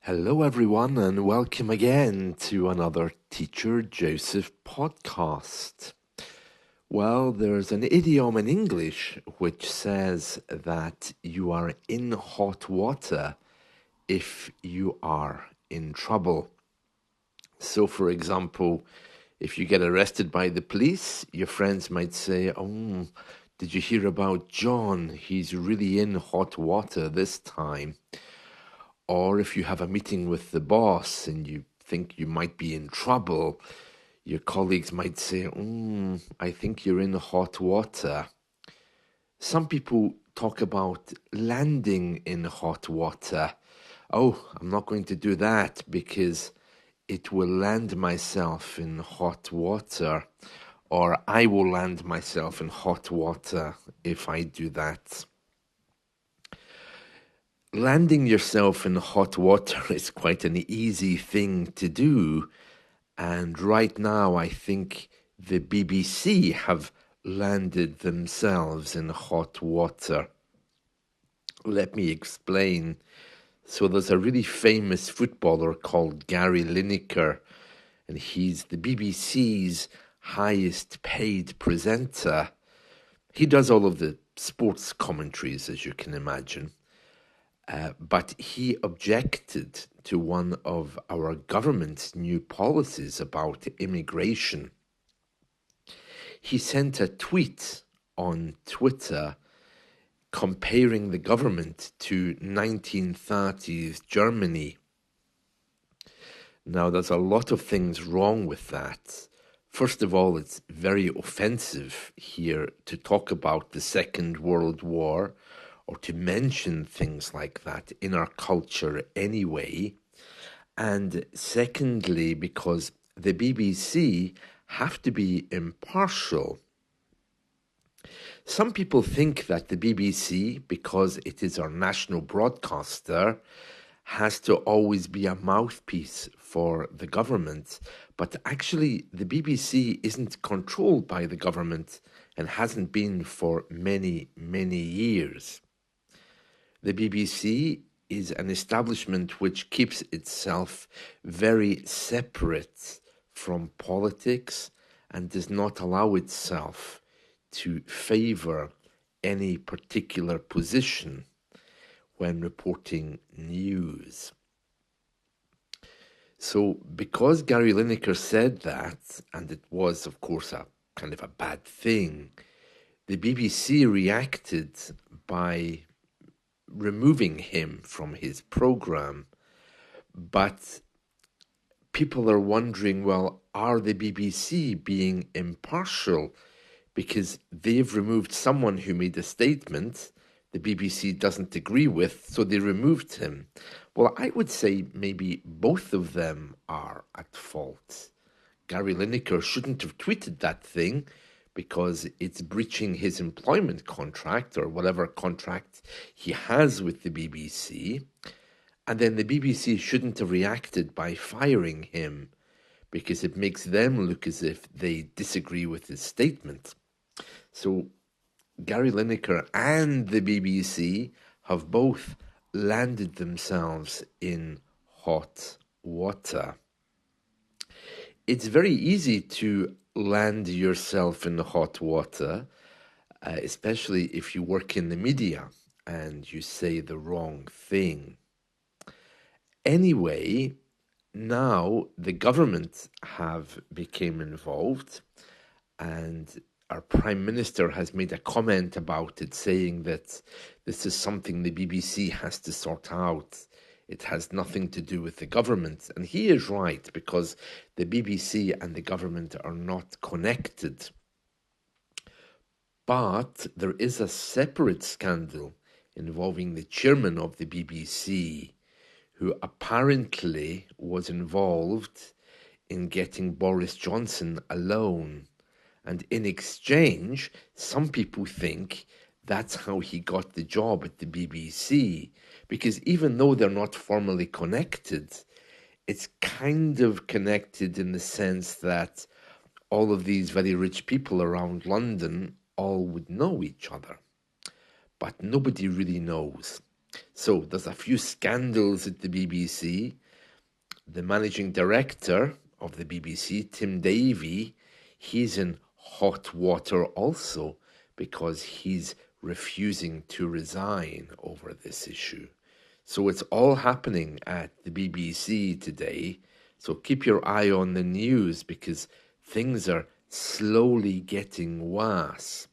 Hello, everyone, and welcome again to another Teacher Joseph podcast. Well, there's an idiom in English which says that you are in hot water if you are in trouble. So, for example, if you get arrested by the police, your friends might say, "Oh, did you hear about John? He's really in hot water this time." Or if you have a meeting with the boss and you think you might be in trouble, your colleagues might say, I think you're in hot water. Some people talk about landing in hot water. Oh, I'm not going to do that because it will land myself in hot water, or I will land myself in hot water if I do that. Landing yourself in hot water is quite an easy thing to do. And right now, I think the BBC have landed themselves in hot water. Let me explain. So there's a really famous footballer called Gary Lineker, and he's the BBC's highest paid presenter. He does all of the sports commentaries, as you can imagine. But he objected to one of our government's new policies about immigration. He sent a tweet on Twitter comparing the government to 1930s Germany. Now, there's a lot of things wrong with that. First of all, it's very offensive here to talk about the Second World War or to mention things like that in our culture anyway. And secondly, because the BBC have to be impartial. Some people think that the BBC, because it is our national broadcaster, has to always be a mouthpiece for the government. But actually, the BBC isn't controlled by the government and hasn't been for many, many years. The BBC is an establishment which keeps itself very separate from politics and does not allow itself to favour any particular position when reporting news. So because Gary Lineker said that, and it was, of course, a kind of a bad thing, the BBC reacted by removing him from his program. But people are wondering, well, are the BBC being impartial? Because they've removed someone who made a statement the BBC doesn't agree with, so they removed him. Well, I would say maybe both of them are at fault. Gary Lineker shouldn't have tweeted that thing because it's breaching his employment contract or whatever contract he has with the BBC. And then the BBC shouldn't have reacted by firing him because it makes them look as if they disagree with his statement. So Gary Lineker and the BBC have both landed themselves in hot water. It's very easy to land yourself in hot water, especially if you work in the media and you say the wrong thing. Anyway, now the government have become involved, and our Prime Minister has made a comment about it, saying that this is something the BBC has to sort out. It has nothing to do with the government. And he is right, because the BBC and the government are not connected. But there is a separate scandal involving the chairman of the BBC, who apparently was involved in getting Boris Johnson a loan. And in exchange, some people think that's how he got the job at the BBC. Because even though they're not formally connected, it's kind of connected in the sense that all of these very rich people around London all would know each other. But nobody really knows. So there's a few scandals at the BBC. The managing director of the BBC, Tim Davie, he's in hot water also because he's refusing to resign over this issue. So it's all happening at the BBC today. So keep your eye on the news because things are slowly getting worse.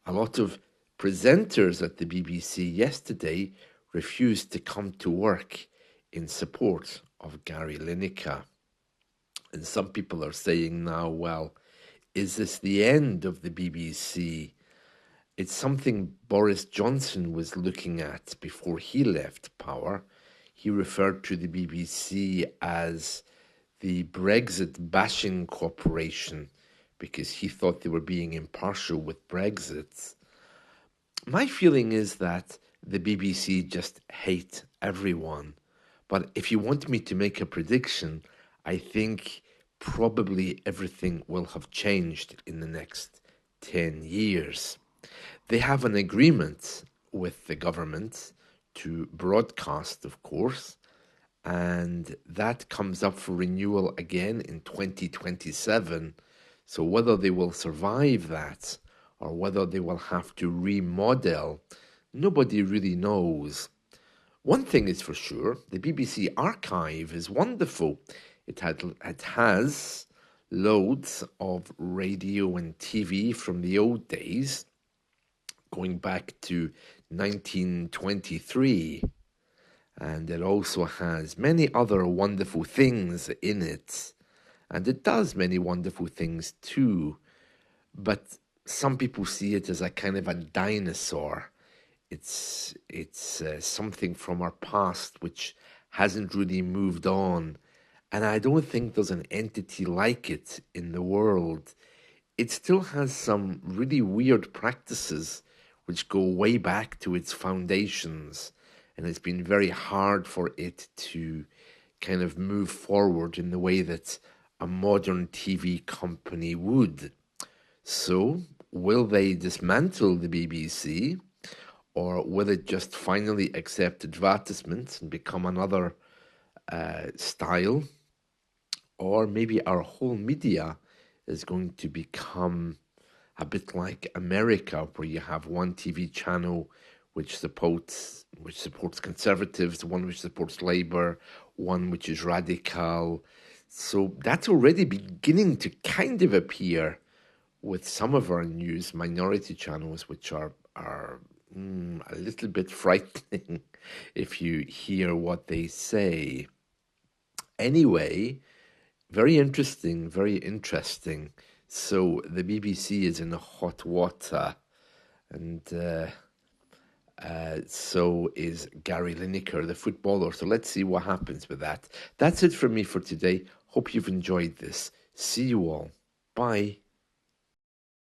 A lot of presenters at the BBC yesterday refused to come to work in support of Gary Lineker. And some people are saying now, well, is this the end of the BBC? It's something Boris Johnson was looking at before he left power. He referred to the BBC as the Brexit bashing corporation because he thought they were being impartial with Brexit. My feeling is that the BBC just hate everyone. But if you want me to make a prediction, I think probably everything will have changed in the next 10 years. They have an agreement with the government to broadcast, of course, and that comes up for renewal again in 2027. So whether they will survive that or whether they will have to remodel, nobody really knows. One thing is for sure, the BBC archive is wonderful. It has loads of radio and TV from the old days, going back to 1923. And it also has many other wonderful things in it. And it does many wonderful things too. But some people see it as a kind of a dinosaur. It's something from our past which hasn't really moved on. And I don't think there's an entity like it in the world. It still has some really weird practices which go way back to its foundations. And it's been very hard for it to kind of move forward in the way that a modern TV company would. So, will they dismantle the BBC? Or will it just finally accept advertisements and become another style? Or maybe our whole media is going to become a bit like America, where you have one TV channel which supports conservatives, one which supports Labour, one which is radical. So that's already beginning to kind of appear with some of our news minority channels, which are a little bit frightening if you hear what they say. Anyway, very interesting, very interesting. So the BBC is in hot water, and so is Gary Lineker, the footballer. So let's see what happens with that. That's it from me for today. Hope you've enjoyed this. See you all. Bye.